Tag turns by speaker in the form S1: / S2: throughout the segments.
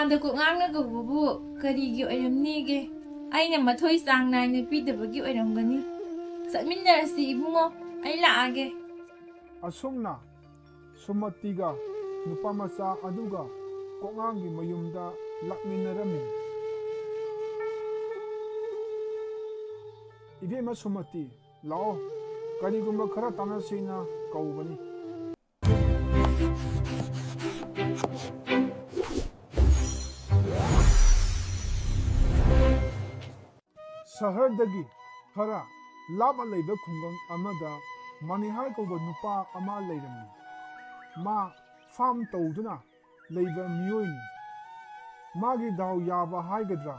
S1: ꯇꯥꯗ ꯀꯣꯛꯉꯥꯡꯅꯒꯧꯕꯕꯨ ꯀꯔꯤꯒꯤ ꯑꯣꯏꯔꯝꯅꯤꯒꯦ? ꯑꯩꯅ ꯃꯊꯣꯏ ꯆꯥꯡ ꯅꯥꯏꯅ ꯄꯤꯗꯕꯒꯤ ꯑꯣꯏꯔꯝꯒꯅꯤ꯫ ꯆꯠꯃꯤꯟꯅꯔꯁꯤ ꯏꯕꯨꯡꯉꯣ, ꯑꯩ ꯂꯥꯛꯑꯒꯦ꯫
S2: ꯑꯁꯨꯝꯅ ꯁꯨꯃꯇꯤꯒ ꯅꯨꯄꯥꯃꯆꯥ ꯑꯗꯨꯒ ꯀꯣꯛꯉꯥꯡꯒꯤ ꯃꯌꯨꯝꯗ ꯂꯥꯛꯃꯤꯟꯅꯔꯝꯃꯤ꯫ ꯏꯕꯦꯝꯃ ꯁꯨꯃꯇꯤ, ꯂꯥꯛꯑꯣ, ꯀꯔꯤꯒꯨꯝꯕ ꯈꯔ ꯇꯥꯟꯅꯁꯤꯅ ꯀꯧꯕꯅꯤ꯫ ꯁꯍꯔꯗꯒꯤ ꯈꯔ ꯂꯥꯞꯅ ꯂꯩꯕ ꯈꯨꯡꯒꯪ ꯑꯃꯗ ꯃꯅꯤꯍꯥꯔ ꯀꯧꯕ ꯅꯨꯄꯥ ꯑꯃ ꯂꯩꯔꯝꯃꯤ꯫ ꯃꯥ ꯐꯥꯝ ꯇꯧꯗꯨꯅ ꯂꯩꯕ ꯃꯤꯑꯣꯏꯅꯤ꯫ ꯃꯥꯒꯤ ꯗꯥꯎ ꯌꯥꯕ ꯍꯥꯏꯒꯗ꯭ꯔꯥ,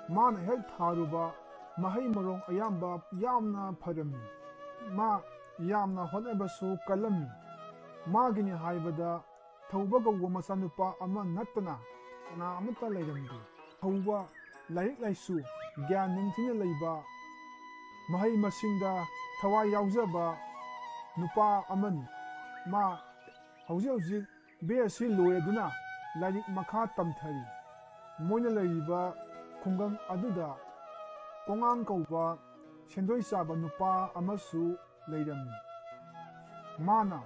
S2: ꯃꯥꯅ ꯍꯦꯛ ꯊꯥꯔꯨꯕ ꯃꯍꯩ ꯃꯔꯣꯡ ꯑꯌꯥꯝꯕ ꯌꯥꯝꯅ ꯐꯔꯝꯃꯤ꯫ ꯃꯥ ꯌꯥꯝꯅ ꯍꯣꯠꯅꯕꯁꯨ ꯀꯜꯂꯝꯃꯤ꯫ ꯃꯥꯒꯤꯅꯤ ꯍꯥꯏꯕꯗ ꯊꯧꯕ ꯀꯧꯕ ꯃꯆꯥꯅꯨꯄꯥ ꯑꯃ ꯅꯠꯇꯅ ꯀꯅꯥ ꯑꯃꯠꯇ ꯂꯩꯔꯝꯗꯦ꯫ ꯊꯧꯕ, ꯂꯥꯏꯔꯤꯛ ꯂꯥꯏꯁꯨ ꯒ꯭ꯌꯥꯟ ꯅꯤꯡꯊꯤꯅ ꯂꯩꯕ, ꯃꯍꯩ ꯃꯁꯤꯡꯗ ꯊꯋꯥꯏ ꯌꯥꯎꯖꯕ ꯅꯨꯄꯥ ꯑꯃꯅꯤ꯫ ꯃꯥ ꯍꯧꯖꯤꯛ ꯍꯧꯖꯤꯛ B.Sc ꯂꯣꯏꯔꯗꯨꯅ ꯂꯥꯏꯔꯤꯛ ꯃꯈꯥ ꯇꯝꯊꯔꯤ꯫ ꯃꯣꯏꯅ ꯂꯩꯔꯤꯕ ꯈꯨꯡꯒꯪ ꯑꯗꯨꯗ ꯀꯣꯛꯉꯥꯡ ꯀꯧꯕ ꯁꯦꯟꯗꯣꯏ ꯆꯥꯕ ꯅꯨꯄꯥ ꯑꯃꯁꯨ ꯂꯩꯔꯝꯃꯤ꯫ ꯃꯥꯅ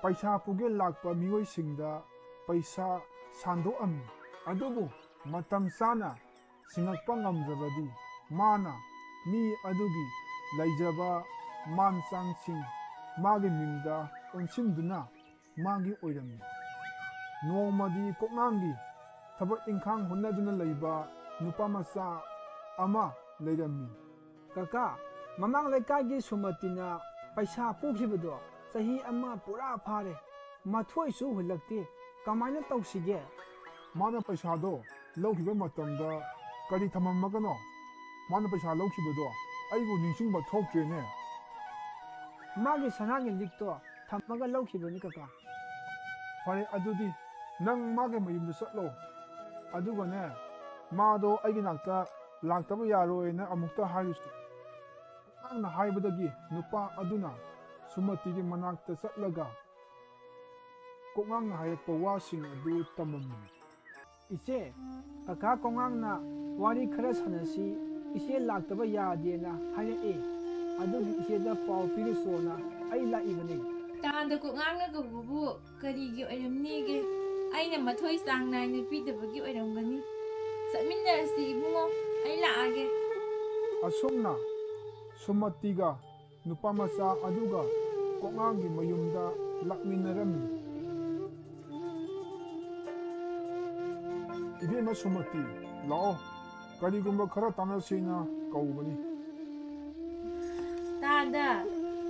S2: ꯄꯩꯁꯥ ꯄꯨꯒꯦ ꯂꯥꯛꯄ ꯃꯤꯑꯣꯏꯁꯤꯡꯗ ꯄꯩꯁꯥ ꯁꯥꯟꯗꯣꯛꯑꯝꯃꯤ꯫ ꯑꯗꯨꯕꯨ ꯃꯇꯝ ꯆꯥꯅ ꯁꯤꯡꯉꯛꯄ ꯉꯝꯗ꯭ꯔꯕꯗꯤ ꯃꯥꯅ ꯃꯤ ꯑꯗꯨꯒꯤ ꯂꯩꯖꯕ ꯃꯥꯟꯆꯥꯡꯁꯤꯡ ꯃꯥꯒꯤ ꯃꯤꯡꯗ ꯑꯣꯟꯁꯤꯟꯗꯨꯅ ꯃꯥꯒꯤ ꯑꯣꯏꯔꯝꯃꯤ꯫ ꯅꯣꯡꯃꯗꯤ ꯀꯣꯛꯉꯥꯡꯒꯤ ꯊꯕꯛ ꯏꯪꯈꯥꯡ ꯍꯣꯠꯅꯗꯨꯅ ꯂꯩꯕ ꯅꯨꯄꯥꯃꯆꯥ ꯑꯃ ꯂꯩꯔꯝꯃꯤ꯫
S3: ꯀꯀꯥ, ꯃꯃꯥꯡ ꯂꯩꯀꯥꯏꯒꯤ ꯁꯨꯃꯇꯤꯅ ꯄꯩꯁꯥ ꯄꯨꯈꯤꯕꯗꯣ ꯆꯍꯤ ꯑꯃ ꯄꯨꯔꯥ ꯐꯥꯔꯦ, ꯃꯊꯣꯏꯁꯨ ꯍꯨꯜꯂꯛꯇꯦ, ꯀꯃꯥꯏꯅ ꯇꯧꯁꯤꯒꯦ?
S2: ꯃꯥꯅ ꯄꯩꯁꯥꯗꯣ ꯂꯧꯈꯤꯕ ꯃꯇꯝꯗ ꯀꯔꯤ ꯊꯃꯝꯃꯒꯅꯣ? ꯃꯥꯅ ꯄꯩꯁꯥ ꯂꯧꯈꯤꯕꯗꯣ ꯑꯩꯕꯨ ꯅꯤꯡꯁꯤꯡꯕ ꯊꯣꯛꯇ꯭ꯔꯦꯅꯦ꯫
S3: ꯃꯥꯒꯤ ꯁꯅꯥꯒꯤ ꯂꯤꯛꯇꯣ ꯊꯝꯃꯒ ꯂꯧꯈꯤꯕꯅꯤ ꯀꯀꯥ꯫
S2: ꯐꯔꯦ, ꯑꯗꯨꯗꯤ ꯅꯪ ꯃꯥꯒꯤ ꯃꯌꯨꯝꯗ ꯆꯠꯂꯣ, ꯑꯗꯨꯒꯅꯦ ꯃꯥꯗꯣ ꯑꯩꯒꯤ ꯅꯥꯛꯇ ꯂꯥꯛꯇꯕ ꯌꯥꯔꯣꯏꯅ ꯑꯃꯨꯛꯇ ꯍꯥꯏꯔꯨꯁꯤ꯫ ꯀꯣꯛꯉꯥꯡꯅ ꯍꯥꯏꯕꯗꯒꯤ ꯅꯨꯄꯥ ꯑꯗꯨꯅ ꯁꯨꯃꯇꯤꯒꯤ ꯃꯅꯥꯛꯇ ꯆꯠꯂꯒ ꯀꯣꯛꯉꯥꯡꯅ ꯍꯥꯏꯔꯛꯄ ꯋꯥꯁꯤꯡ ꯑꯗꯨ ꯇꯝꯃꯝꯃꯤ꯫
S3: ꯏꯆꯦ, ꯀꯀꯥ ꯀꯣꯛꯉꯥꯡꯅ ꯋꯥꯔꯤ ꯈꯔ ꯁꯥꯟꯅꯁꯤ, ꯏꯆꯦ ꯂꯥꯛꯇꯕ ꯌꯥꯗꯦꯅ ꯍꯥꯏꯔꯛꯑꯦ, ꯑꯗꯨꯒꯤ ꯏꯆꯦꯗ ꯄꯥꯎ ꯄꯤꯔꯨꯆꯣꯅ ꯑꯩ ꯂꯥꯛꯏꯕꯅꯤ꯫
S1: ꯇꯥꯗ ꯀꯣꯛꯉꯥꯡꯅꯒꯧꯕꯕꯨ ꯀꯔꯤꯒꯤ ꯑꯣꯏꯔꯝꯅꯤꯒꯦ? ꯑꯩꯅ ꯃꯊꯣꯏ ꯆꯥꯡ ꯅꯥꯏꯅ ꯄꯤꯗꯕꯒꯤ ꯑꯣꯏꯔꯝꯒꯅꯤ꯫ ꯆꯠꯃꯤꯟꯅꯔꯁꯤ ꯏꯕꯨꯡꯉꯣ, ꯑꯩ ꯂꯥꯛꯑꯒꯦ꯫
S2: ꯑꯁꯨꯝꯅ ꯁꯨꯃꯇꯤꯒ ꯅꯨꯄꯥꯃꯆꯥ ꯑꯗꯨꯒ ꯀꯣꯛꯉꯥꯡꯒꯤ ꯃꯌꯨꯝꯗ ꯂꯥꯛꯃꯤꯟꯅꯔꯝꯃꯤ꯫ ꯏꯕꯦꯝꯃ ꯁꯨꯃꯇꯤ, ꯂꯥꯛꯑꯣ, ꯀꯔꯤꯒꯨꯝꯕ ꯈꯔ ꯇꯥꯟꯅꯁꯤꯅ ꯀꯧꯕꯅꯤ꯫
S1: ꯇꯥꯗ,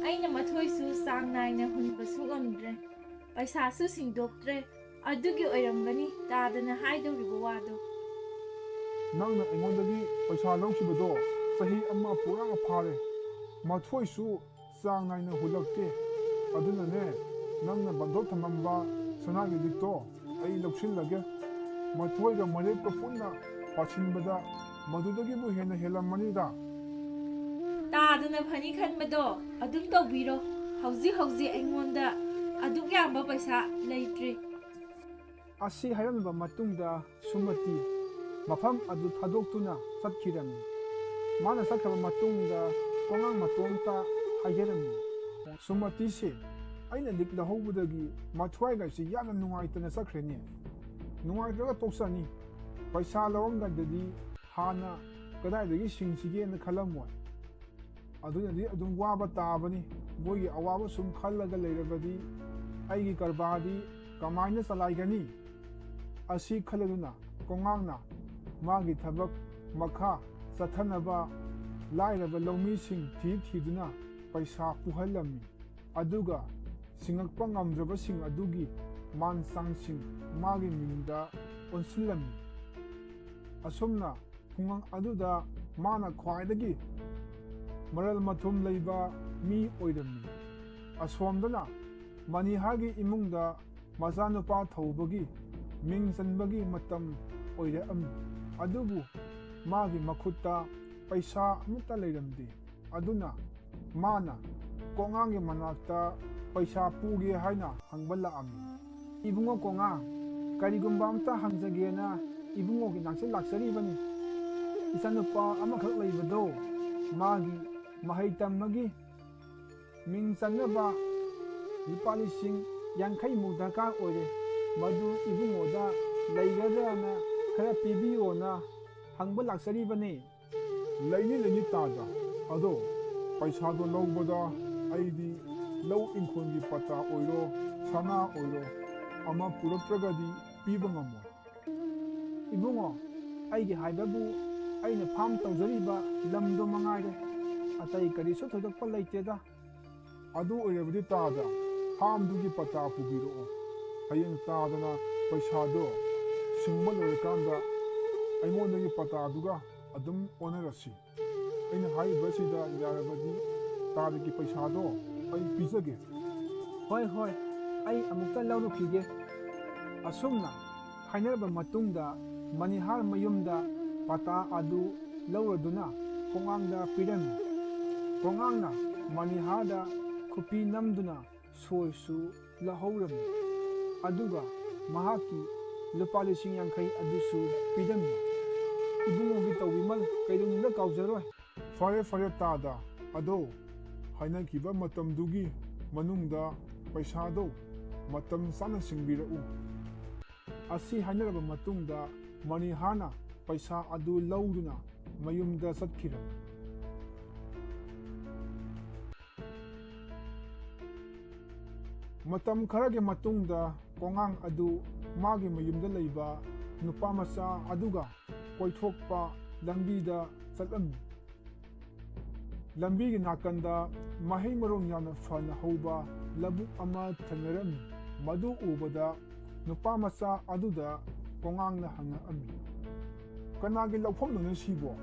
S1: ꯑꯩꯅ ꯃꯊꯣꯏꯁꯨ ꯆꯥꯡ ナꯏꯅ ꯍꯨꯟꯕꯁꯨ ꯉꯝꯗ꯭ꯔꯦ, ꯄꯩꯁꯥꯁꯨ ꯁꯤꯡꯗꯣꯛꯇ꯭ꯔꯦ, ꯑꯗꯨꯒꯤ ꯑꯣꯏꯔꯝꯒꯅꯤ ꯇꯥꯗꯅ ꯍꯥꯏꯗꯧꯔꯤꯕ ꯋꯥꯗꯣ꯫
S2: ꯅꯪꯅ ꯑꯩꯉꯣꯟꯗꯒꯤ ꯄꯩꯁꯥ ꯂꯧꯈꯤꯕꯗꯣ ꯆꯍꯤ ꯑꯃ ꯄꯨꯔꯥ ꯐꯥꯔꯦ, ꯃꯊꯣꯏꯁꯨ ꯆꯥꯡ ꯅꯥꯏꯅ ꯍꯨꯜꯂꯛꯇꯦ꯫ ꯑꯗꯨꯅꯅꯦ, ꯅꯪꯅ ꯕꯟꯙꯣꯛ ꯊꯝꯃꯝꯕ ꯁꯅꯥꯒꯤ ꯂꯤꯛꯇꯣ ꯑꯩ ꯂꯧꯁꯤꯜꯂꯒꯦ꯫ ꯃꯊꯣꯏꯒ ꯃꯔꯦꯞꯀ ꯄꯨꯟꯅ ꯄꯥꯁꯤꯟꯕꯗ ꯃꯗꯨꯗꯒꯤꯕꯨ ꯍꯦꯟꯅ ꯍꯦꯜꯂꯝꯃꯅꯤꯗ꯫
S1: ꯇꯥꯗꯅ ꯐꯅꯤ ꯈꯟꯕꯗꯣ ꯑꯗꯨꯝ ꯇꯧꯕꯤꯔꯣ꯫ ꯍꯧꯖꯤꯛ ꯍꯧꯖꯤꯛ ꯑꯩꯉꯣꯟꯗ ꯑꯗꯨꯛ ꯌꯥꯝꯕ ꯄꯩꯁꯥ ꯂꯩꯇ꯭ꯔꯤ꯫
S3: ꯑꯁꯤ ꯍꯥꯏꯔꯝꯂꯕ ꯃꯇꯨꯡꯗ ꯁꯨꯃꯇꯤ ꯃꯐꯝ ꯑꯗꯨ ꯊꯥꯗꯣꯛꯇꯨꯅ ꯆꯠꯈꯤꯔꯝꯃꯤ꯫ ꯃꯥꯅ ꯆꯠꯈ꯭ꯔꯕ ꯃꯇꯨꯡꯗ ꯀꯣꯛꯉꯥꯡ ꯃꯇꯣꯝꯇ ꯍꯥꯏꯖꯔꯝꯃꯤ꯫ ꯁꯨꯃꯇꯤꯁꯦ ꯑꯩꯅ ꯂꯤꯛ ꯂꯧꯍꯧꯕꯗꯒꯤ ꯃꯊ꯭ꯋꯥꯏꯒꯁꯤ ꯌꯥꯝꯅ ꯅꯨꯡꯉꯥꯏꯇꯅ ꯆꯠꯈ꯭ꯔꯦꯅꯦ꯫ ꯅꯨꯡꯉꯥꯏꯇ꯭ꯔꯒ ꯇꯣꯛꯆꯅꯤ, ꯄꯩꯁꯥ ꯂꯧꯔꯝꯗꯥꯏꯗꯗꯤ ꯍꯥꯟꯅ ꯀꯗꯥꯏꯗꯒꯤ ꯁꯤꯡꯁꯤꯒꯦꯅ ꯈꯜꯂꯝꯃꯣꯏ꯫ ꯑꯗꯨꯅꯗꯤ ꯑꯗꯨꯝ ꯋꯥꯕ ꯇꯥꯕꯅꯤ꯫ ꯃꯣꯏꯒꯤ ꯑꯋꯥꯕ ꯁꯨꯝ ꯈꯜꯂꯒ ꯂꯩꯔꯕꯗꯤ ꯑꯩꯒꯤ ꯀꯔꯕꯥꯔꯗꯤ ꯀꯃꯥꯏꯅ ꯆꯂꯥꯏꯒꯅꯤ? ꯑꯁꯤ ꯈꯜꯂꯗꯨꯅ ꯀꯣꯛꯉꯥꯡꯅ ꯃꯥꯒꯤ ꯊꯕꯛ ꯃꯈꯥ ꯆꯠꯊꯅꯕ ꯂꯥꯏꯔꯕ ꯂꯧꯃꯤꯁꯤꯡ ꯊꯤꯗꯨꯅ ꯄꯩꯁꯥ ꯄꯨꯍꯜꯂꯝꯃꯤ꯫ ꯑꯗꯨꯒ ꯁꯤꯡꯉꯛꯄ ꯉꯝꯗ꯭ꯔꯕꯁꯤꯡ ꯑꯗꯨꯒꯤ ꯃꯥꯟꯆꯥꯡꯁꯤꯡ ꯃꯥꯒꯤ ꯃꯤꯡꯗ ꯑꯣꯟꯁꯤꯜꯂꯝꯃꯤ꯫ ꯑꯁꯨꯝꯅ ꯈꯨꯡꯒꯪ ꯑꯗꯨꯗ ꯃꯥꯅ ꯈ꯭ꯋꯥꯏꯗꯒꯤ ꯃꯔꯜ ꯃꯊꯨꯝ ꯂꯩꯕ ꯃꯤ ꯑꯣꯏꯔꯝꯃꯤ꯫ ꯑꯁꯣꯝꯗꯅ ꯃꯅꯤꯍꯥꯔꯒꯤ ꯏꯃꯨꯡꯗ ꯃꯆꯥꯅꯨꯄꯥ ꯊꯧꯕꯒꯤ ꯃꯤꯡ ꯆꯟꯕꯒꯤ ꯃꯇꯝ ꯑꯣꯏꯔꯛꯑꯝꯃꯤ꯫ ꯑꯗꯨꯕꯨ ꯃꯥꯒꯤ ꯃꯈꯨꯠꯇ ꯄꯩꯁꯥ ꯑꯃꯠꯇ ꯂꯩꯔꯝꯗꯦ꯫ ꯑꯗꯨꯅ ꯃꯥꯅ ꯀꯣꯛꯉꯥꯡꯒꯤ ꯃꯅꯥꯛꯇ ꯄꯩꯁꯥ ꯄꯨꯒꯦ ꯍꯥꯏꯅ ꯍꯪꯕ ꯂꯥꯛꯑꯝꯃꯤ꯫ ꯏꯕꯨꯡꯉꯣ ꯀꯣꯛꯉꯥꯡ, ꯀꯔꯤꯒꯨꯝꯕ ꯑꯝꯇ ꯍꯪꯖꯒꯦꯅ ꯏꯕꯨꯡꯉꯣꯒꯤ ꯅꯥꯛꯁꯦ ꯂꯥꯛꯆꯔꯤꯕꯅꯤ ꯏꯆꯥꯅꯨꯄꯥ ꯑꯃꯈꯛ ꯂꯩꯕꯗꯣ ꯃꯥꯒꯤ ꯃꯍꯩ ꯇꯝꯕꯒꯤ ꯃꯤꯡ ꯆꯟꯅꯕ ꯂꯨꯄꯥ 50,000ꯃꯨꯛ ꯗꯔꯀꯥꯔ ꯑꯣꯏꯔꯦ ꯃꯗꯨ ꯏꯕꯨꯡꯉꯣꯗ ꯂꯩꯒꯗ꯭ꯔꯅ ꯈꯔ ꯄꯤꯕꯤꯌꯣꯅ ꯍꯪꯕ ꯂꯥꯛꯆꯔꯤꯕꯅꯤ
S2: ꯂꯩꯅꯤ ꯇꯥꯗ ꯑꯗꯣ ꯄꯩꯁꯥꯗꯣ ꯂꯧꯕꯗ ꯑꯩꯗꯤ ꯂꯧ ꯏꯪꯈꯣꯜꯒꯤ ꯄꯇꯥ ꯑꯣꯏꯔꯣ ꯁꯅꯥ ꯑꯣꯏꯔꯣ ꯑꯃ ꯄꯨꯔꯛꯇ꯭ꯔꯒꯗꯤ ꯄꯤꯕ ꯉꯝꯃꯣꯏ
S3: ꯏꯕꯨꯡꯉꯣ ꯑꯩꯒꯤ ꯍꯥꯏꯕꯕꯨ ꯑꯩꯅ ꯐꯥꯝ ꯇꯧꯖꯔꯤꯕ ꯂꯝꯗꯣ ꯃꯉꯥꯏꯔꯦ ꯑꯇꯩ ꯀꯔꯤꯁꯨ ꯊꯣꯏꯗꯣꯛꯄ ꯂꯩꯇꯦꯗ
S2: ꯑꯗꯨ ꯑꯣꯏꯔꯕꯗꯤ ꯇꯥꯗ ꯐꯥꯝꯗꯨꯒꯤ ꯄꯇꯥ ꯄꯨꯕꯤꯔꯛꯑꯣ ꯍꯌꯦꯡ ꯇꯥꯗꯅ ꯄꯩꯁꯥꯗꯣ ꯁꯤꯡꯕ ꯂꯣꯏꯔꯀꯥꯟꯗ ꯑꯩꯉꯣꯟꯗꯒꯤ ꯄꯇꯥꯗꯨꯒ ꯑꯗꯨꯝ ꯑꯣꯟꯅꯔꯁꯤ ꯑꯩꯅ ꯍꯥꯏꯔꯤꯕꯁꯤꯗ ꯌꯥꯔꯕꯗꯤ ꯇꯥꯗꯒꯤ ꯄꯩꯁꯥꯗꯣ ꯑꯩ ꯄꯤꯖꯒꯦ
S3: ꯍꯣꯏ ꯑꯩ ꯑꯃꯨꯛꯇ ꯂꯧꯔꯨꯈꯤꯒꯦ ꯑꯁꯨꯝꯅ ꯍꯥꯏꯅꯔꯕ ꯃꯇꯨꯡꯗ ꯃꯅꯤꯍꯥꯔ ꯃꯌꯨꯝꯗ ꯄꯇꯥ ꯑꯗꯨ ꯂꯧꯔꯗꯨꯅ ꯀꯣꯡꯉꯥꯡꯗ ꯄꯤꯔꯝꯃꯤ ꯀꯣꯡꯉꯥꯡꯅ ꯃꯅꯤꯍꯥꯔꯗ ꯈꯨꯄꯤ ꯅꯝꯗꯨꯅ ꯁꯣꯏꯁꯨ ꯂꯧꯍꯧꯔꯝꯃꯤ ꯑꯗꯨꯒ ꯃꯍꯥꯛꯀꯤ ꯂꯨꯄꯥ 50,000 ꯑꯗꯨꯁꯨ ꯄꯤꯔꯝꯃꯤ ꯏꯕꯨꯡꯉꯣꯒꯤ ꯇꯧꯕꯤꯃꯜ ꯀꯩꯗꯧꯅꯨꯡꯗ ꯀꯥꯎꯖꯔꯣꯏ
S2: ꯐꯔꯦ ꯇꯥꯗ ꯑꯗꯣ ꯍꯥꯏꯅꯈꯤꯕ ꯃꯇꯝꯗꯨꯒꯤ ꯃꯅꯨꯡꯗ ꯄꯩꯁꯥꯗꯣ ꯃꯇꯝ ꯆꯥꯅ ꯁꯤꯡꯕꯤꯔꯛꯎ
S3: ꯑꯁꯤ ꯍꯥꯏꯅꯔꯕ ꯃꯇꯨꯡꯗ ꯃꯅꯤꯍꯥꯔꯅ ꯄꯩꯁꯥ ꯑꯗꯨ ꯂꯧꯗꯨꯅ ꯃꯌꯨꯝꯗ ꯆꯠꯈꯤꯔꯝꯃꯤ
S2: ꯃꯇꯝ ꯈꯔꯒꯤ ꯃꯇꯨꯡꯗ ꯀꯣꯡꯉꯥꯡ ꯑꯗꯨ ꯃꯥꯒꯤ ꯃꯌꯨꯝꯗ ꯂꯩꯕ ꯅꯨꯄꯥ ꯃꯆꯥ ꯑꯗꯨꯒ ꯀꯣꯏꯊꯣꯛꯄ ꯂꯝꯕꯤꯗ ꯆꯠꯂꯝꯃꯤ ꯂꯝꯕꯤꯒꯤ ꯅꯥꯀꯟꯗ ꯃꯍꯩ ꯃꯔꯣꯡ ꯌꯥꯝꯅ ꯐꯅ ꯍꯧꯕ ꯂꯧꯕꯨꯛ ꯑꯃ ꯊꯦꯡꯅꯔꯝꯃꯤ ꯃꯗꯨ ꯎꯕꯗ ꯅꯨꯄꯥ ꯃꯆꯥ ꯑꯗꯨꯗ ꯀꯣꯡꯉꯥꯡꯅ ꯍꯪꯉꯛꯑꯝꯃꯤ ꯀꯅꯥꯒꯤ ꯂꯧꯐꯝꯗꯨꯅ ꯁꯤꯕꯣ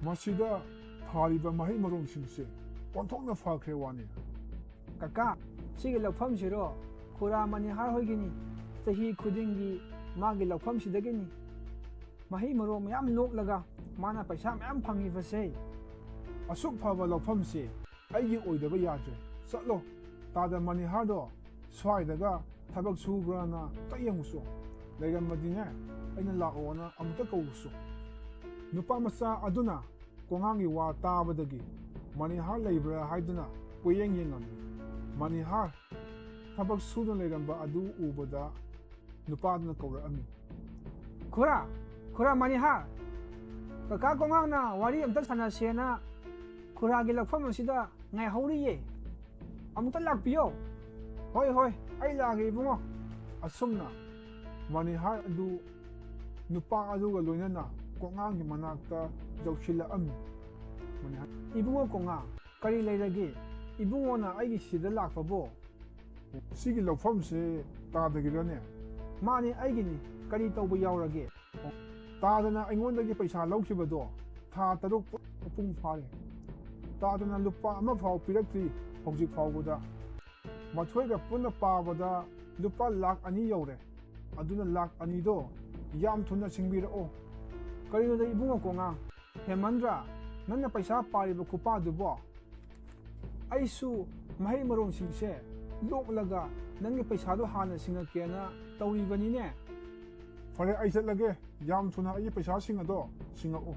S2: ꯃꯁꯤꯗ ꯊꯥꯔꯤꯕ ꯃꯍꯩ ꯃꯔꯣꯡꯁꯤꯡꯁꯦ ꯑꯣꯟꯊꯣꯛꯅ ꯐꯈ꯭ꯔꯦ ꯋꯥꯅꯤ
S3: ꯀꯀꯥ ꯁꯤꯒꯤ ꯂꯧꯐꯝꯁꯤꯔꯣ ꯈꯨꯔꯥ ꯃꯅꯤꯍꯥꯔ ꯍꯣꯏꯒꯤꯅꯤ ꯆꯍꯤ ꯈꯨꯗꯤꯡꯒꯤ ꯃꯥꯒꯤ ꯂꯧꯐꯝꯁꯤꯗꯒꯤꯅꯤ ꯃꯍꯩ ꯃꯔꯣꯡ ꯃꯌꯥꯝ ꯂꯣꯛꯂꯒ ꯃꯥꯅ ꯄꯩꯁꯥ ꯃꯌꯥꯝ ꯐꯪꯉꯤꯕꯁꯦ
S2: ꯑꯁꯨꯛ ꯐꯕ ꯂꯧꯐꯝꯁꯦ ꯑꯩꯒꯤ ꯑꯣꯏꯗꯕ ꯌꯥꯗ꯭ꯔꯦ ꯆꯠꯂꯣ ꯇꯥꯗ ꯃꯅꯤꯍꯥꯔꯗꯣ ꯁ꯭ꯋꯥꯏꯗꯒ ꯊꯕꯛ ꯁꯨꯕ꯭ꯔꯅ ꯑꯝꯇ ꯌꯦꯡꯉꯨꯆꯣ ꯂꯩꯔꯝꯃꯗꯤꯅꯦ ꯑꯩꯅ ꯂꯥꯛꯑꯣꯅ ꯑꯃꯨꯛꯇ ꯀꯧꯔꯨꯆꯣ ꯅꯨꯄꯥ ꯃꯆꯥ ꯑꯗꯨꯅ ꯀꯣꯡꯉꯥꯡꯒꯤ ꯋꯥ ꯇꯥꯕꯗꯒꯤ ꯃꯅꯤꯍꯥꯔ ꯂꯩꯕ꯭ꯔꯥ ꯍꯥꯏꯗꯨꯅ ꯀꯣꯏꯌꯦꯡ ꯌꯦꯡꯉꯝꯃꯤ ꯃꯅꯤꯍꯥꯔ ꯊꯕꯛ ꯁꯨꯗꯨꯅ ꯂꯩꯔꯝꯕ ꯑꯗꯨ ꯎꯕꯗ ꯅꯨꯄꯥꯗꯨꯅ ꯀꯧꯔꯛꯑꯝꯃꯤ
S3: ꯈꯨꯔꯥ ꯃꯅꯤꯍꯥꯔ ꯀꯀꯥ ꯀꯣꯡꯉꯥꯡꯅ ꯋꯥꯔꯤ ꯑꯝꯇ ꯁꯥꯟꯅꯁꯦꯅ ꯈꯨꯔꯥꯒꯤ ꯂꯧꯐꯝ ꯑꯁꯤꯗ ꯉꯥꯏꯍꯧꯔꯤꯌꯦ ꯑꯃꯨꯛꯇ ꯂꯥꯛꯄꯤꯌꯣ
S2: ꯍꯣꯏ ꯑꯩ ꯂꯥꯛꯑꯒꯦ ꯏꯕꯨꯡꯉꯣ ꯑꯁꯨꯝꯅ ꯃꯅꯤꯍꯥꯔ ꯑꯗꯨ ꯅꯨꯄꯥ ꯑꯗꯨꯒ ꯂꯣꯏꯅꯅ ꯀꯣꯡꯉꯥꯡꯒꯤ ꯃꯅꯥꯛꯇ ꯌꯧꯁꯤꯜꯂꯛꯑꯝꯃꯤ
S3: ꯏꯕꯨꯡꯉꯣ ꯀꯣꯡꯉꯥꯡ ꯀꯔꯤ ꯂꯩꯔꯒꯦ ꯏꯕꯨꯡꯉꯣꯅ ꯑꯩꯒꯤ ꯁꯤꯗ ꯂꯥꯛꯄꯕꯣ
S2: ꯁꯤꯒꯤ ꯂꯧꯐꯝꯁꯦ ꯇꯥꯗꯒꯤꯔꯅꯦ
S3: ꯃꯥꯅꯤ ꯑꯩꯒꯤꯅꯤ ꯀꯔꯤ ꯇꯧꯕ ꯌꯥꯎꯔꯒꯦ
S2: ꯇꯥꯗꯅ ꯑꯩꯉꯣꯟꯗꯒꯤ ꯄꯩꯁꯥ ꯂꯧꯈꯤꯕꯗꯣ ꯊꯥ 3 ꯃꯄꯨꯡ ꯐꯥꯔꯦ ꯇꯥꯗꯅ ꯂꯨꯄꯥ ꯑꯃꯐꯥꯎ ꯄꯤꯔꯛꯇ꯭ꯔꯤ ꯍꯧꯖꯤꯛ ꯐꯥꯎꯕꯗ ꯃꯊꯣꯏꯒ ꯄꯨꯟꯅ ꯄꯥꯕꯗ ꯂꯨꯄꯥ 2,00,000 ꯌꯧꯔꯦ ꯑꯗꯨꯅ 2,00,000ꯗꯣ ꯌꯥꯝ ꯊꯨꯅ ꯁꯤꯡꯕꯤꯔꯛꯑꯣ
S3: ꯀꯔꯤꯅꯣꯗ ꯏꯕꯨꯡꯉꯣ ꯀꯣꯡꯉꯥꯡ ꯍꯦꯃꯟꯗ꯭ꯔꯥ ꯅꯪꯅ ꯄꯩꯁꯥ ꯄꯥꯔꯤꯕ ꯈꯨꯄꯥꯗꯨꯕꯣ ꯑꯩꯁꯨ ꯃꯍꯩ ꯃꯔꯣꯡꯁꯤꯡꯁꯦ ꯂꯣꯛꯂꯒ ꯅꯪꯒꯤ ꯄꯩꯁꯥꯗꯣ ꯍꯥꯟꯅ ꯁꯤꯡꯉꯛꯀꯦꯅ ꯇꯧꯔꯤꯕꯅꯤꯅꯦ
S2: ꯐꯔꯦ ꯑꯩ ꯆꯠꯂꯒꯦ ꯌꯥꯝ ꯊꯨꯅ ꯑꯩꯒꯤ ꯄꯩꯁꯥꯁꯤꯡ ꯑꯗꯣ ꯁꯤꯡꯉꯛꯎ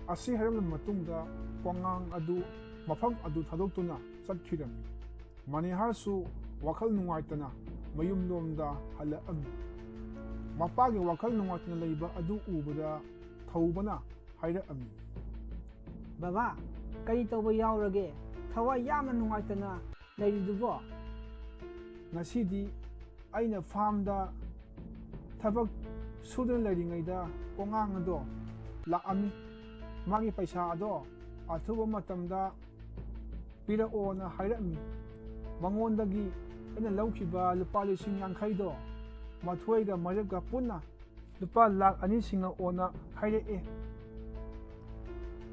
S2: ꯑꯁꯤ ꯍꯥꯏꯔꯕ ꯃꯇꯨꯡꯗ ꯀꯣꯡꯉꯥꯡ ꯑꯗꯨ ꯃꯐꯝ ꯑꯗꯨ ꯊꯥꯗꯣꯛꯇꯨꯅ ꯆꯠꯈꯤꯔꯝꯃꯤ ꯃꯅꯤꯍꯥꯔꯁꯨ ꯋꯥꯈꯜ ꯅꯨꯡꯉꯥꯏꯇꯅ ꯃꯌꯨꯝꯂꯣꯝꯗ ꯍꯜꯂꯛꯑꯝꯃꯤ ꯃꯄꯥꯒꯤ ꯋꯥꯈꯜ ꯅꯨꯡꯉꯥꯏꯇꯅ ꯂꯩꯕ ꯑꯗꯨ ꯎꯕꯗ ꯊꯧꯕꯅ ꯍꯥꯏꯔꯛꯑꯝꯃꯤ
S3: ꯕꯕꯥ ꯀꯔꯤ ꯇꯧꯕ ꯌꯥꯎꯔꯒꯦ ꯊꯋꯥꯏ ꯌꯥꯝꯅ ꯅꯨꯡꯉꯥꯏꯇꯅ ꯂꯩꯔꯤꯗꯨꯕꯣ
S2: ꯉꯁꯤꯗꯤ ꯑꯩꯅ ꯐꯥꯝꯗ ꯊꯕꯛ ꯁꯨꯗꯨꯅ ꯂꯩꯔꯤꯉꯩꯗ ꯀꯣꯡꯉꯥꯡ ꯑꯗꯣ ꯂꯥꯛꯑꯝꯃꯤ ꯃꯥꯒꯤ ꯄꯩꯁꯥ ꯑꯗꯣ ꯑꯊꯨꯕ ꯃꯇꯝꯗ ꯄꯤꯔꯛꯑꯣꯅ ꯍꯥꯏꯔꯛꯑꯝꯃꯤ ꯃꯉꯣꯟꯗꯒꯤ ꯑꯩꯅ ꯂꯧꯈꯤꯕ ꯂꯨꯄꯥ 50,000ꯗꯣ ꯃꯊꯣꯏꯒ ꯃꯔꯦꯞꯀ ꯄꯨꯟꯅ ꯂꯨꯄꯥ 2,00,000 ꯁꯤꯡꯉꯛꯑꯣꯅ ꯍꯥꯏꯔꯛꯑꯦ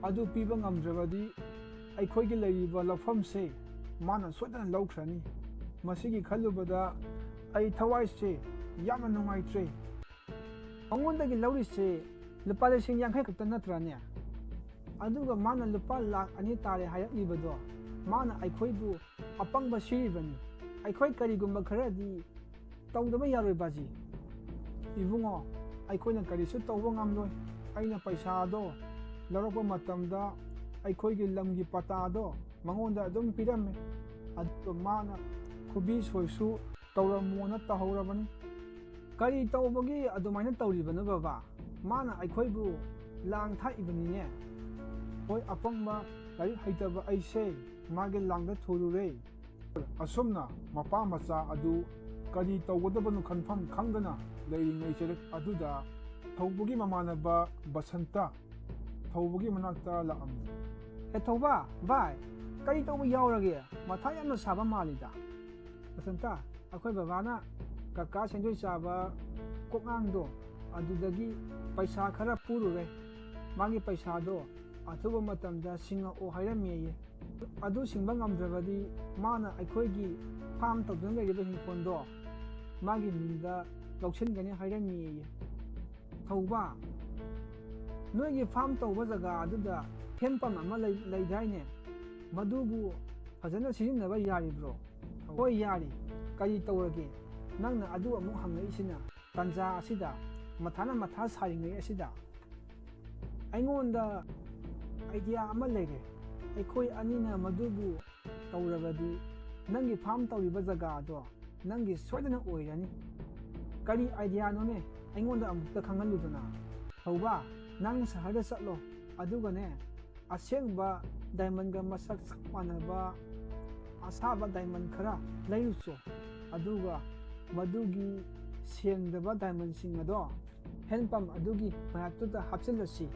S2: ꯑꯗꯨ ꯄꯤꯕ ꯉꯝꯗ꯭ꯔꯕꯗꯤ ꯑꯩꯈꯣꯏꯒꯤ ꯂꯩꯔꯤꯕ ꯂꯧꯐꯝꯁꯦ ꯃꯥꯅ ꯁꯣꯏꯗꯅ ꯂꯧꯈ꯭ꯔꯅꯤ ꯃꯁꯤꯒꯤ ꯈꯜꯂꯨꯕꯗ ꯑꯩ ꯊꯋꯥꯏꯁꯦ ꯌꯥꯝꯅ ꯅꯨꯡꯉꯥꯏꯇ꯭ꯔꯦ
S3: ꯃꯉꯣꯟꯗꯒꯤ ꯂꯧꯔꯤꯁꯦ ꯂꯨꯄꯥ 50,000 ꯈꯛꯇ ꯅꯠꯇ꯭ꯔꯅꯦ ꯑꯗꯨꯒ ꯃꯥꯅ ꯂꯨꯄꯥ 2,00,000 ꯇꯥꯔꯦ ꯍꯥꯏꯔꯛꯂꯤꯕꯗꯣ ꯃꯥꯅ ꯑꯩꯈꯣꯏꯕꯨ ꯑꯄꯪꯕ ꯁꯤꯔꯤꯕꯅꯤ ꯑꯩꯈꯣꯏ ꯀꯔꯤꯒꯨꯝꯕ ꯈꯔꯗꯤ ꯇꯧꯗꯕ ꯌꯥꯔꯣꯏ ꯕꯥꯖꯤ ꯏꯕꯨꯡꯉꯣ ꯑꯩꯈꯣꯏꯅ ꯀꯔꯤꯁꯨ ꯇꯧꯕ ꯉꯝꯂꯣꯏ꯫ ꯑꯩꯅ ꯄꯩꯁꯥꯗꯣ ꯂꯧꯔꯛꯄ ꯃꯇꯝꯗ ꯑꯩꯈꯣꯏꯒꯤ ꯂꯝꯒꯤ ꯄꯇꯥꯗꯣ ꯃꯉꯣꯟꯗ ꯑꯗꯨꯝ ꯄꯤꯔꯝꯃꯦ, ꯑꯗꯨꯒ ꯃꯥꯅ ꯈꯨꯕꯤ ꯁꯣꯏꯁꯨ ꯇꯧꯔꯝꯃꯣꯅ ꯇꯧꯍꯧꯔꯕꯅꯤ꯫ ꯀꯔꯤ ꯇꯧꯕꯒꯤ ꯑꯗꯨꯃꯥꯏꯅ ꯇꯧꯔꯤꯕꯅꯣ ꯕꯕꯥ? ꯃꯥꯅ ꯑꯩꯈꯣꯏꯕꯨ ꯂꯥꯡ ꯊꯥꯛꯏꯕꯅꯤꯅꯦ꯫ ꯍꯣꯏ, ꯑꯄꯪꯕ ꯂꯥꯏꯔꯤꯛ ꯍꯩꯇꯕ ꯑꯩꯁꯦ ꯃꯥꯒꯤ ꯂꯥꯡꯗ ꯊꯨꯔꯨꯔꯦ꯫ ꯑꯁꯨꯝꯅ ꯃꯄꯥ ꯃꯆꯥ ꯑꯗꯨ ꯀꯔꯤ ꯇꯧꯒꯗꯕꯅꯣ ꯈꯟꯐꯝ ꯈꯪꯗꯅ ꯂꯩꯔꯤꯉꯩ ꯆꯔꯛ ꯑꯗꯨꯗ ꯊꯧꯕꯒꯤ ꯃꯃꯥꯟꯅꯕ ꯕꯁꯟꯇ ꯊꯧꯕꯒꯤ ꯃꯅꯥꯛꯇ ꯂꯥꯛꯑꯝꯃꯤ꯫ ꯊꯧꯕ, ꯚꯥꯏ, ꯀꯔꯤ ꯇꯧꯕ ꯌꯥꯎꯔꯒꯦ? ꯃꯊꯥ ꯌꯥꯝꯅ ꯁꯥꯕ ꯃꯥꯜꯂꯤꯗ꯫ ꯕꯁꯟꯇ, ꯑꯩꯈꯣꯏ ꯕꯕꯥꯅ ꯀꯀꯥ ꯁꯦꯟꯗꯣꯏ ꯆꯥꯕ ꯀꯣꯛꯉꯥꯡꯗꯣ ꯑꯗꯨꯗꯒꯤ ꯄꯩꯁꯥ ꯈꯔ ꯄꯨꯔꯨꯔꯦ꯫ ꯃꯥꯒꯤ ꯄꯩꯁꯥꯗꯣ ꯑꯊꯨꯕ ꯃꯇꯝꯗ ꯁꯤꯡꯉꯛꯑꯣ ꯍꯥꯏꯔꯝꯃꯦꯌꯦ꯫ ꯑꯗꯨ ꯁꯤꯡꯕ ꯉꯝꯗ꯭ꯔꯕꯗꯤ ꯃꯥꯅ ꯑꯩꯈꯣꯏꯒꯤ ꯐꯥꯝ ꯇꯧꯗꯨꯅ ꯂꯩꯔꯤꯕ ꯏꯪꯈꯣꯜꯗꯣ ꯃꯥꯒꯤ ꯃꯤꯡꯗ ꯂꯧꯁꯤꯟꯒꯅꯤ ꯍꯥꯏꯔꯝꯃꯦꯌꯦ꯫ ꯊꯧꯕ, ꯅꯣꯏꯒꯤ ꯐꯥꯝ ꯇꯧꯕ ꯖꯒꯥ ꯑꯗꯨꯗ ꯍꯦꯟꯄꯝ ꯑꯃ ꯂꯩꯗꯥꯏꯅꯦ? ꯃꯗꯨꯕꯨ ꯐꯖꯅ ꯁꯤꯖꯤꯟꯅꯕ ꯌꯥꯔꯤꯕ꯭ꯔꯣ? ꯍꯣꯏ, ꯌꯥꯔꯤ꯫ ꯀꯔꯤ ꯇꯧꯔꯒꯦ? ꯅꯪꯅ ꯑꯗꯨ ꯑꯃꯨꯛ ꯍꯪꯉꯛꯏꯁꯤꯅ ꯇꯥꯟꯖꯥ ꯑꯁꯤꯗ, ꯃꯊꯥꯅ ꯃꯊꯥ ꯁꯥꯔꯤꯉꯩ ꯑꯁꯤꯗ? ꯑꯩꯉꯣꯟꯗ ꯑꯥꯏꯗꯤꯌꯥ ꯑꯃ ꯂꯩꯔꯦ꯫ ꯑꯩꯈꯣই ꯑꯅꯤꯅ ꯃꯗꯨꯕꯨ ꯇꯧꯔꯕꯗꯤ ꯅꯪꯒꯤ ꯐꯥꯝ ꯇꯧꯔꯤꯕ ꯖꯒꯥꯗꯣ ꯅꯪꯒꯤ ꯁꯣꯏꯗꯅ ꯑꯣꯏꯔꯅꯤ꯫ ꯀꯔꯤ ꯑꯥꯏꯗꯤꯌꯥꯅꯣꯅꯦ? ꯑꯩꯉꯣꯟꯗ ꯑꯃꯨꯛꯇ ꯈꯪꯍꯜꯂꯨꯗꯅ꯫ ꯊꯧꯕ, ꯅꯪ ꯁꯍꯔꯗ ꯆꯠꯂꯣ, ꯑꯗꯨꯒꯅꯦ ꯑꯁꯦꯡꯕ ꯗꯥꯏꯃꯟꯒ ꯃꯁꯛ ꯆꯞ ꯃꯥꯟꯅꯕ ꯑꯁꯥꯕ ꯗꯥꯏꯃꯟ ꯈꯔ ꯂꯩꯔꯨꯆꯣ, ꯑꯗꯨꯒ ꯃꯗꯨꯒꯤ ꯁꯦꯡꯗꯕ ꯗꯥꯏꯃꯟꯁꯤꯡ ꯑꯗꯣ ꯍꯦꯟꯄꯝ ꯑꯗꯨꯒꯤ ꯃꯌꯥꯠꯇꯨꯗ ꯍꯥꯞꯆꯤꯜꯂꯁꯤ꯫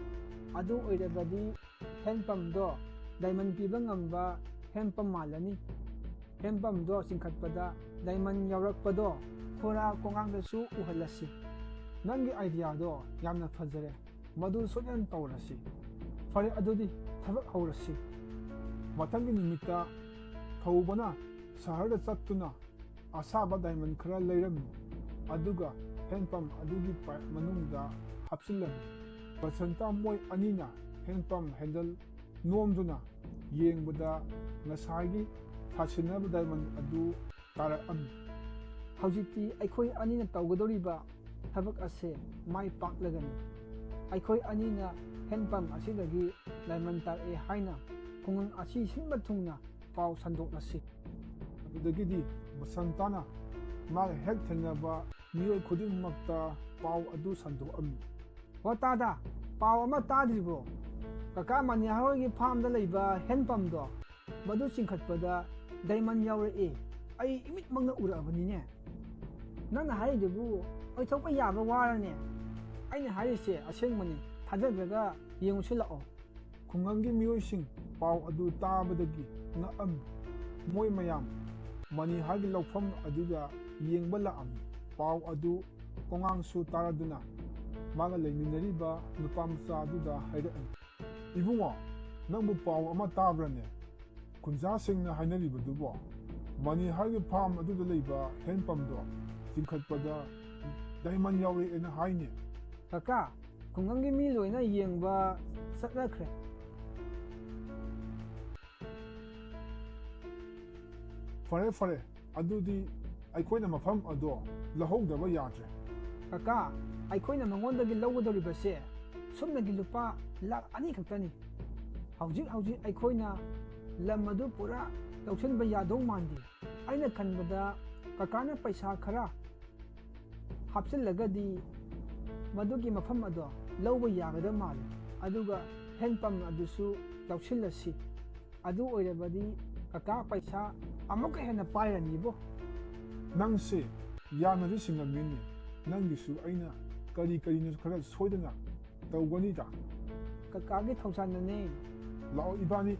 S3: ꯑꯗꯨ ꯑꯣꯏꯔꯕꯗꯤ ꯍꯦꯟꯄꯝꯗꯣ ꯗꯥꯏꯃꯟ ꯄꯤꯕ ꯉꯝꯕ ꯍꯦꯟꯄꯝ ꯃꯥꯜꯂꯅꯤ꯫ ꯍꯦꯟꯄꯝꯗꯣ ꯆꯤꯡꯈꯠꯄꯗ ꯗꯥꯏꯃꯟ ꯌꯥꯎꯔꯛꯄꯗꯣ ꯈꯣꯔꯥ ꯀꯣꯉꯥꯡꯗꯁꯨ ꯎꯍꯜꯂꯁꯤ꯫ ꯅꯪꯒꯤ ꯑꯥꯏꯗꯤꯌꯥꯗꯣ ꯌꯥꯝꯅ ꯐꯖꯔꯦ, ꯃꯗꯨ ꯁꯣꯏꯗꯅ ꯇꯧꯔꯁꯤ꯫ ꯐꯔꯦ, ꯑꯗꯨꯗꯤ ꯊꯕꯛ ꯍꯧꯔꯁꯤ꯫ ꯃꯊꯪꯒꯤ ꯅꯨꯃꯤꯠꯇ ꯊꯧꯕꯅ ꯁꯍꯔꯗ ꯆꯠꯇꯨꯅ ꯑꯁꯥꯕ ꯗꯥꯏꯃꯟ ꯈꯔ ꯂꯩꯔꯝꯃꯤ, ꯑꯗꯨꯒ ꯍꯦꯟꯄꯝ ꯑꯗꯨꯒꯤ ꯄꯥꯏꯞ ꯃꯅꯨꯡꯗ ꯍꯥꯞꯆꯤꯜꯂꯝꯃꯤ꯫ ꯕꯁꯟꯇ ꯃꯣꯏ ꯑꯅꯤꯅ ꯍꯦꯟꯄꯝ ꯍꯦꯟꯗꯜ ꯅꯣꯝꯗꯨꯅ ꯌꯦꯡꯕꯗ ꯉꯁꯥꯏꯒꯤ ꯁꯥꯁꯤꯟꯅꯕ ꯗꯥꯏꯃꯟ ꯑꯗꯨ ꯇꯥꯔꯛꯑꯝꯃꯤ꯫ ꯍꯧꯖꯤꯛꯇꯤ ꯑꯩꯈꯣꯏ ꯑꯅꯤꯅ ꯇꯧꯒꯗꯧꯔꯤꯕ ꯊꯕꯛ ꯑꯁꯦ ꯃꯥꯏ ꯄꯥꯛꯂꯒꯅꯤ꯫ ꯑꯩꯈꯣꯏ ꯑꯅꯤꯅ ꯍꯦꯟꯄꯝ ꯑꯁꯤꯗꯒꯤ ꯗꯥꯏꯃꯟ ꯇꯥꯔꯛꯑꯦ ꯍꯥꯏꯅ ꯈꯨꯡꯒꯪ ꯑꯁꯤ ꯁꯤꯟꯕ ꯊꯨꯡꯅ ꯄꯥꯎ ꯁꯟꯗꯣꯛꯂꯁꯤ꯫ ꯑꯗꯨꯗꯒꯤꯗꯤ ꯕꯁꯟꯇꯅ ꯃꯥꯒ ꯍꯦꯛ ꯊꯦꯡꯅꯕ ꯃꯤꯑꯣꯏ ꯈꯨꯗꯤꯡꯃꯛꯇ ꯄꯥꯎ ꯑꯗꯨ ꯁꯟꯗꯣꯛꯑꯝꯃꯤ꯫ ꯇꯥꯗꯥ, ꯄꯥꯎ ꯑꯃ ꯇꯥꯗ꯭ꯔꯤꯕ꯭ꯔꯣ? ꯀꯀꯥ ꯃꯅꯤꯍꯥꯔ ꯍꯣꯏꯒꯤ ꯐꯥꯝꯗ ꯂꯩꯕ ꯍꯦꯟꯄꯝꯗꯣ ꯃꯗꯨ ꯆꯤꯡꯈꯠꯄꯗ ꯗꯥꯏꯃꯟ ꯌꯥꯎꯔꯛꯑꯦ꯫ ꯑꯩ ꯏꯃꯤꯠꯃꯛꯅ ꯎꯔꯛꯑꯕꯅꯤꯅꯦ꯫ ꯅꯪꯅ ꯍꯥꯏꯔꯤꯗꯨꯕꯨ ꯑꯣꯏꯊꯣꯛꯄ ꯌꯥꯕ ꯋꯥꯔꯅꯦ? ꯑꯩꯅ ꯍꯥꯏꯔꯤꯁꯦ ꯑꯁꯦꯡꯕꯅꯤ, ꯊꯥꯖꯗ꯭ꯔꯒ ꯌꯦꯡꯉꯨꯁꯤ ꯂꯥꯛꯑꯣ꯫ ꯈꯨꯡꯒꯪꯒꯤ ꯃꯤꯑꯣꯏꯁꯤꯡ ꯄꯥꯎ ꯑꯗꯨ ꯇꯥꯕꯗꯒꯤ ꯉꯛꯑꯝꯃꯤ꯫ ꯃꯣꯏ ꯃꯌꯥꯝ ꯃꯅꯤꯍꯥꯔꯒꯤ ꯂꯧꯐꯝ ꯑꯗꯨꯗ ꯌꯦꯡꯕ ꯂꯥꯛꯑꯝꯃꯤ꯫ ꯄꯥꯎ ꯑꯗꯨ ꯀꯣꯉꯥꯡꯁꯨ ꯇꯥꯔꯗꯨꯅ ꯃꯥꯒ ꯂꯩꯃꯤꯟꯅꯔꯤꯕ ꯅꯨꯄꯥꯃꯆꯥ ꯑꯗꯨꯗ ꯍꯥꯏꯔꯛꯑꯝꯃꯤ꯫ ꯏꯕꯨꯡꯉꯣ, ꯅꯪꯕꯨ ꯄꯥꯎ ꯑꯃ ꯇꯥꯕ꯭ꯔꯅꯦ? ꯈꯨꯟꯖꯥꯁꯤꯡꯅ ꯍꯥꯏꯅꯔꯤꯕꯗꯨꯕꯣ ꯃꯅꯤꯍꯥꯔꯒꯤ ꯐꯥꯝ ꯑꯗꯨꯗ ꯂꯩꯕ ꯍꯦꯟꯄꯝꯗꯣ ꯆꯤꯡꯈꯠꯄꯗ ꯗꯥꯏꯃꯟ ꯌꯥꯎꯔꯛꯑꯦꯅ ꯍꯥꯏꯅꯦ꯫ ꯀꯀꯥ, ꯈꯨꯡꯒꯪꯒꯤ ꯃꯤ ꯂꯣꯏꯅ ꯌꯦꯡꯕ ꯆꯠꯅꯈ꯭ꯔꯦ꯫ ꯐꯔꯦ ꯐꯔꯦ, ꯑꯗꯨꯗꯤ ꯑꯩꯈꯣꯏꯅ ꯃꯐꯝ ꯑꯗꯣ ꯂꯧꯍꯧꯗꯕ ꯌꯥꯗ꯭ꯔꯦ꯫ ꯀꯀꯥ, ꯑꯩꯈꯣꯏꯅ ꯃꯉꯣꯟꯗꯒꯤ ꯂꯧꯒꯗꯧꯔꯤꯕꯁꯦ ꯁꯨꯞꯅꯒꯤ ꯂꯨꯄꯥ ꯂꯥꯈ 2 ꯈꯛꯇꯅꯤ꯫ ꯍꯧꯖꯤꯛ ꯑꯩꯈꯣꯏꯅ ꯂꯝ ꯑꯗꯨ ꯄꯨꯔꯥ ꯂꯧꯁꯤꯟꯕ ꯌꯥꯗꯧ ꯃꯥꯟꯗꯦ꯫ ꯑꯩꯅ ꯈꯟꯕꯗ ꯀꯀꯥꯅ ꯄꯩꯁꯥ ꯈꯔ ꯍꯥꯞꯆꯤꯜꯂꯒꯗꯤ ꯃꯗꯨꯒꯤ ꯃꯐꯝ ꯑꯗꯣ ꯂꯧꯕ ꯌꯥꯒꯗꯕ ꯃꯥꯜꯂꯤ, ꯑꯗꯨꯒ ꯍꯦꯟꯄꯝ ꯑꯗꯨꯁꯨ ꯂꯧꯁꯤꯜꯂꯁꯤ꯫ ꯑꯗꯨ ꯑꯣꯏꯔꯕꯗꯤ ꯀꯀꯥ ꯄꯩꯁꯥ ꯑꯃꯨꯛꯀ ꯍꯦꯟꯅ ꯄꯥꯏꯔꯅꯤꯕꯣ꯫ ꯅꯪꯁꯦ ꯌꯥꯝꯅꯗꯤ ꯁꯤꯡꯉꯝꯃꯤꯅꯦ꯫ ꯅꯪꯒꯤꯁꯨ ꯑꯩꯅ ꯀꯔꯤꯅꯣ ꯈꯔ ꯁꯣꯏꯗꯅ ꯇꯧꯒꯅꯤꯗ꯫ ꯀꯀꯥꯒꯤ ꯊꯧꯖꯥꯟꯅꯅꯦ꯫ ꯂꯥꯛꯑꯣ, ꯏꯕꯥꯅꯤ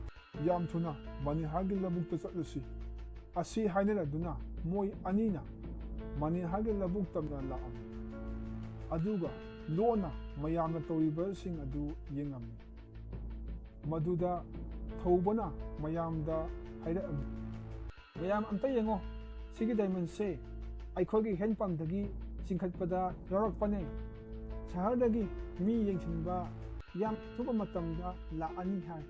S3: ꯌꯥꯝ ꯊꯨꯅ ꯃꯅꯤꯍꯥꯔꯒꯤ ꯂꯧꯕꯨꯛꯇ ꯆꯠꯂꯁꯤ꯫ ꯑꯁꯤ ꯍꯥꯏꯅꯔꯗꯨꯅ ꯃꯣꯏ ꯑꯅꯤꯅ ꯃꯅꯤꯍꯥꯔꯒꯤ ꯂꯧꯕꯨꯛ ꯇꯝꯅ ꯂꯥꯛꯑꯝꯃꯤ, ꯑꯗꯨꯒ ꯂꯣꯟꯅ ꯃꯌꯥꯝꯅ ꯇꯧꯔꯤꯕꯁꯤꯡ ꯑꯗꯨ ꯌꯦꯡꯉꯝꯃꯤ꯫ ꯃꯗꯨꯗ ꯊꯧꯕꯅ ꯃꯌꯥꯝꯗ ꯍꯥꯏꯔꯛꯑꯝꯃꯤ꯫ ꯃꯌꯥꯝ ꯑꯝꯇ ꯌꯦꯡꯉꯣ, ꯁꯤꯒꯤ ꯗꯥꯏꯃꯟꯁꯦ ꯑꯩꯈꯣꯏꯒꯤ ꯍꯦꯟꯄꯝꯗꯒꯤ ꯆꯤꯡꯈꯠꯄꯗ ꯌꯥꯎꯔꯛꯄꯅꯦ꯫ ꯁꯍꯔꯗꯒꯤ ꯃꯤ ꯌꯦꯡꯁꯤꯟꯕ ꯌꯥꯝ ꯑꯊꯨꯕ ꯃꯇꯝꯗ ꯂꯥꯛꯑꯅꯤ ꯍꯥꯏ,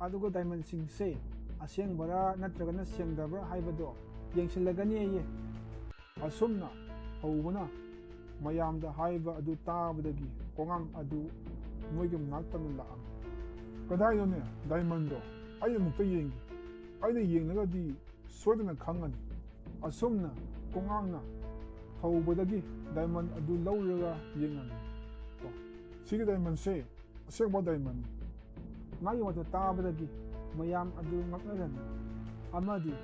S3: ꯑꯗꯨꯒ ꯗꯥꯏꯃꯟꯁꯤꯡꯁꯦ ꯑꯁꯦꯡꯕꯔꯥ ꯅꯠꯇ꯭ꯔꯒꯅ ꯁꯦꯡꯗꯕ꯭ꯔꯥ ꯍꯥꯏꯕꯗꯣ ꯌꯦꯡꯁꯤꯜꯂꯒꯅꯤꯌꯦ꯫ ꯑꯁꯨꯝꯅ ꯊꯧꯕꯅ
S2: ꯃꯌꯥꯝꯗ ꯍꯥꯏꯕ ꯑꯗꯨ ꯇꯥꯕꯗꯒꯤ ꯀꯣꯉꯥꯡ ꯑꯗꯨ ꯃꯣꯏꯒꯤ ꯃꯅꯥꯛꯇ ꯂꯥꯛꯑꯝꯃꯤ꯫ ꯀꯗꯥꯏꯅꯣꯅꯦ ꯗꯥꯏꯃꯟꯗꯣ? ꯑꯩ ꯑꯃꯨꯛꯇ ꯌꯦꯡꯒꯦ꯫ ꯑꯩꯅ ꯌꯦꯡꯂꯒꯗꯤ ꯁꯣꯏꯗꯅ ꯈꯪꯒꯅꯤ꯫ ꯑꯁꯨꯝꯅ ꯀꯣꯉꯥꯡꯅ ꯊꯧꯕꯗꯒꯤ ꯗꯥꯏꯃꯟ ꯑꯗꯨ ꯂꯧꯔꯒ ꯌꯦꯡꯉꯝꯃꯤ꯫ ꯁꯤꯒꯤ ꯗꯥꯏꯃꯟꯁꯦ ꯑꯁꯦꯡꯕ ꯗꯥꯏꯃꯟꯅꯤ꯫
S3: ꯃꯥꯒꯤ ꯋꯥꯗꯨ ꯇꯥꯕꯗꯒꯤ ꯃꯌꯥꯝ ꯑꯗꯨ ꯉꯛꯅꯔꯝꯃꯤ꯫ ꯑꯃꯗꯤ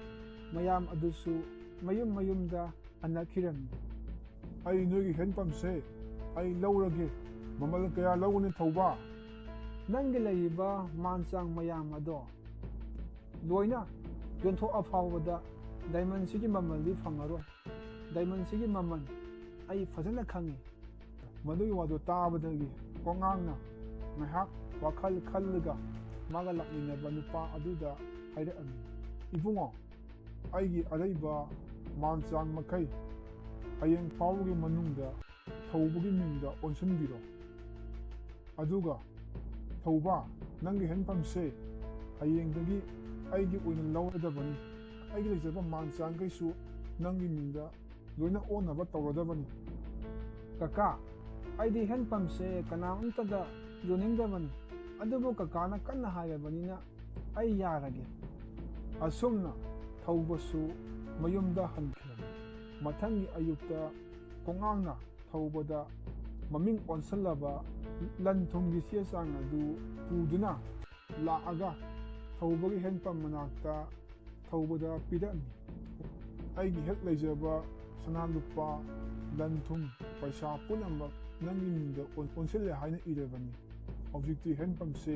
S3: ꯃꯌꯥꯝ ꯑꯗꯨꯁꯨ ꯃꯌꯨꯝ ꯃꯌꯨꯝꯗ ꯍꯟꯅꯈꯤꯔꯝꯃꯤ꯫
S2: ꯑꯩ ꯅꯣꯏꯒꯤ ꯍꯦꯟꯄꯝꯁꯦ ꯑꯩ ꯂꯧꯔꯒꯦ꯫ ꯃꯃꯜ ꯀꯌꯥ ꯂꯧꯒꯅꯤ ꯊꯧꯕ?
S3: ꯅꯪꯒꯤ ꯂꯩꯔꯤꯕ ꯃꯥꯟꯆꯥꯡ ꯃꯌꯥꯝ ꯑꯗꯣ ꯂꯣꯏꯅ ꯌꯣꯟꯊꯣꯛꯑ ꯐꯥꯎꯕꯗ ꯗꯥꯏꯃꯟꯁꯤꯒꯤ ꯃꯃꯜꯗꯤ ꯐꯪꯉꯔꯣꯏ꯫ ꯗꯥꯏꯃꯟꯁꯤꯒꯤ ꯃꯃꯜ ꯑꯩ ꯐꯖꯅ ꯈꯪꯉꯤ꯫
S2: ꯃꯗꯨꯒꯤ ꯋꯥꯗꯨ ꯇꯥꯕꯗꯒꯤ ꯀꯣꯉꯥꯡꯅ ꯉꯥꯏꯍꯥꯛ ꯋꯥꯈꯜ ꯈꯜꯂꯒ ꯃꯥꯒ ꯂꯥꯛꯃꯤꯟꯅꯕ ꯅꯨꯄꯥ ꯑꯗꯨꯗ ꯍꯥꯏꯔꯛꯑꯝꯃꯤ꯫ ꯏꯕꯨꯡꯉꯣ, ꯑꯩꯒꯤ ꯑꯔꯩꯕ ꯃꯥꯟꯆꯥꯡ ꯃꯈꯩ ꯍꯌꯦꯡ ꯐꯥꯎꯕꯒꯤ ꯃꯅꯨꯡꯗ ꯊꯧꯕꯒꯤ ꯃꯤꯡꯗ ꯑꯣꯟꯁꯤꯟꯕꯤꯔꯣ꯫ ꯑꯗꯨꯒ ꯊꯧꯕ, ꯅꯪꯒꯤ ꯍꯦꯟꯄꯝꯁꯦ ꯍꯌꯦꯡꯗꯒꯤ ꯑꯩꯒꯤ ꯑꯣꯏꯅ ꯂꯧꯔꯗꯕꯅꯤ꯫ ꯑꯩꯒꯤ ꯂꯩꯖꯕ ꯃꯥꯟꯆꯥꯡꯈꯩꯁꯨ ꯅꯪꯒꯤ ꯃꯤꯡꯗ ꯂꯣꯏꯅ ꯑꯣꯟꯅꯕ ꯇꯧꯔꯗꯕꯅꯤ꯫
S3: ꯀꯀꯥ, ꯑꯩꯗꯤ ꯍꯦꯟꯄꯝꯁꯦ ꯀꯅꯥꯝꯇꯗ ꯌꯣꯟꯅꯤꯡꯗꯕꯅꯤ꯫ ꯑꯗꯨꯕꯨ ꯀꯀꯥꯅ ꯀꯟꯅ ꯍꯥꯏꯔꯕꯅꯤꯅ ꯑꯩ ꯌꯥꯔꯒꯦ꯫
S2: ꯑꯁꯨꯝꯅ ꯊꯧꯕꯁꯨ ꯃꯌꯨꯝꯗ ꯍꯟꯈꯤꯔꯝꯃꯤ꯫ ꯃꯊꯪꯒꯤ ꯑꯌꯨꯛꯇ ꯀꯣꯉꯥꯡꯅ ꯊꯧꯕꯗ ꯃꯃꯤꯡ ꯑꯣꯟꯁꯤꯜꯂꯕ ꯂꯟ ꯊꯨꯝꯒꯤ ꯆꯦ ꯆꯥꯡ ꯑꯗꯨ ꯄꯨꯗꯨꯅ ꯂꯥꯛꯑꯒ ꯊꯧꯕꯒꯤ ꯍꯦꯟꯄꯝ ꯃꯅꯥꯛꯇ ꯊꯧꯕꯗ ꯄꯤꯔꯛꯑꯝꯃꯤ꯫ ꯑꯩꯒꯤ ꯍꯦꯛ ꯂꯩꯖꯕ ꯁꯅꯥ ꯂꯨꯄꯥ, ꯂꯟ ꯊꯨꯝ, ꯄꯩꯁꯥ ꯄꯨꯝꯅꯃꯛ ꯅꯪꯒꯤ ꯃꯤꯡꯗ ꯑꯣꯟꯁꯤꯜꯂꯦ ꯍꯥꯏꯅ ꯏꯔꯕꯅꯤ꯫ ꯍꯧꯖꯤꯛꯇꯤ ꯍꯦꯟꯄꯝꯁꯦ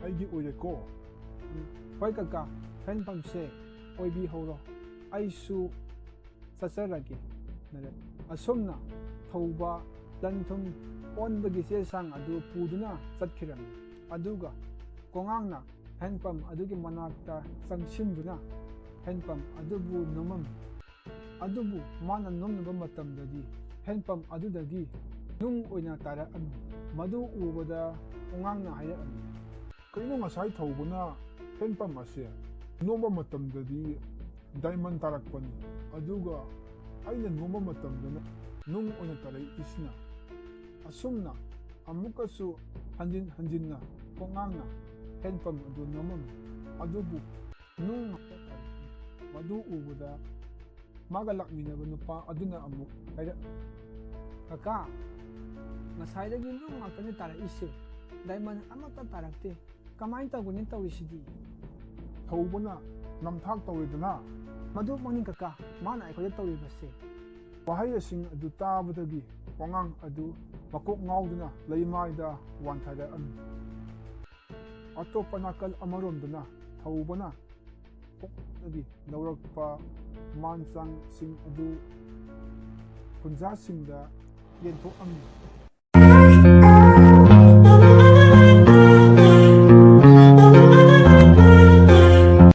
S2: ꯑꯩꯒꯤ ꯑꯣꯏꯔꯦꯀꯣ꯫
S3: ꯍꯣꯏ ꯀꯀꯥ, ꯍꯦꯟꯄꯝꯁꯦ ꯑꯣꯏꯕꯤꯍꯧꯔꯣ꯫ ꯑꯩꯁꯨ ꯆꯠꯆꯔꯒꯦ꯫ ꯑꯁꯨꯝꯅ ꯊꯧꯕ ꯂꯟ ꯊꯨꯝ ꯑꯣꯟꯕꯒꯤ ꯆꯦ ꯆꯥꯡ ꯑꯗꯨ ꯄꯨꯗꯨꯅ ꯆꯠꯈꯤꯔꯝꯃꯤ꯫ ꯑꯗꯨꯒ ꯀꯣꯉꯥꯡꯅ ꯍꯦꯟꯄꯝ ꯑꯗꯨꯒꯤ ꯃꯅꯥꯛꯇ ꯆꯪꯁꯤꯟꯗꯨꯅ ꯍꯦꯟꯄꯝ ꯑꯗꯨꯕꯨ ꯅꯣꯝꯃꯝꯃꯤ꯫ ꯑꯗꯨꯕꯨ ꯃꯥꯅ ꯅꯣꯝꯂꯨꯕ ꯃꯇꯝꯗꯗꯤ ꯍꯦꯟꯄꯝ ꯑꯗꯨꯗꯒꯤ ꯅꯨꯡ ꯑꯣꯏꯅ ꯇꯥꯔꯛꯑꯝꯃꯤ꯫ ꯃꯗꯨ ꯎꯕꯗ ꯀꯣꯉꯥꯡꯅ ꯍꯥꯏꯔꯛꯑꯝꯃꯤ꯫
S2: ꯀꯩꯅꯣ ꯉꯁꯥꯏ ꯊꯧꯕꯅ ꯍꯦꯟꯄꯝ ꯑꯁꯦ ꯅꯣꯝꯕ ꯃꯇꯝꯗꯗꯤ ꯗꯥꯏꯃꯟ ꯇꯥꯔꯛꯄꯅꯤ, ꯑꯗꯨꯒ ꯑꯩꯅ ꯅꯣꯝꯕ ꯃꯇꯝꯗꯅ ꯅꯨꯡ ꯑꯣꯏꯅ ꯇꯥꯔꯛꯏꯁꯤꯅ? ꯑꯁꯨꯝꯅ ꯑꯃꯨꯛꯀꯁꯨ ꯍꯟꯖꯤꯟ ꯍꯟꯖꯤꯟꯅ ꯀꯣꯉꯥꯡꯅ ꯍꯦꯟꯄꯝ ꯑꯗꯨ ꯅꯣꯝꯃꯝꯃꯤ, ꯑꯗꯨꯕꯨ ꯅꯨꯡ ꯉꯥꯛꯇ ꯇꯥꯔꯛꯏ꯫ ꯃꯗꯨ ꯎꯕꯗ ꯃꯥꯒ ꯂꯥꯛꯃꯤꯟꯅꯕ ꯅꯨꯄꯥ ꯑꯗꯨꯅ ꯑꯃꯨꯛ ꯍꯥꯏꯔꯛꯑꯝꯃꯤ꯫
S3: ꯀꯀꯥ, ꯉꯁꯥꯏꯗꯒꯤ ꯅꯨꯡ ꯉꯥꯛꯇꯅꯤ ꯇꯥꯔꯛꯏꯁꯦ, ꯗꯥꯏꯃꯟ ꯑꯃꯠꯇ ꯇꯥꯔꯛꯇꯦ꯫ ꯀꯃꯥꯏꯅ ꯇꯧꯒꯅꯤ ꯇꯧꯔꯤꯁꯤꯗꯤ?
S2: ꯊꯧꯕꯅ ꯅꯝꯊꯥꯛ ꯇꯧꯔꯦꯗꯅ?
S3: ꯃꯗꯨꯃꯛꯅꯤ ꯀꯀꯥ, ꯃꯥꯅ ꯑꯩꯈꯣꯏꯗ ꯇꯧꯔꯤꯕꯁꯦ꯫
S2: ꯋꯥꯍꯩꯁꯤꯡ ꯑꯗꯨ ꯇꯥꯕꯗꯒꯤ ꯀꯣꯉꯥꯡ ꯑꯗꯨ ꯃꯀꯣꯛ ꯉꯥꯎꯗꯨꯅ ꯂꯩꯃꯥꯏꯗ ꯋꯥꯟꯊꯔꯛꯑꯝꯃꯤ꯫ ꯑꯇꯣꯞꯄ ꯅꯥꯀꯜ ꯑꯃꯔꯣꯝꯗꯅ ꯊꯧꯕꯅ ꯀꯣꯉꯥꯡꯗꯒꯤ ꯂꯧꯔꯛꯄ ꯃꯥꯟꯆꯥꯡꯁꯤꯡ ꯑꯗꯨ ꯈꯨꯟꯖꯥꯁꯤꯡꯗ ꯌꯦꯟꯊꯣꯛꯑꯝꯃꯤ꯫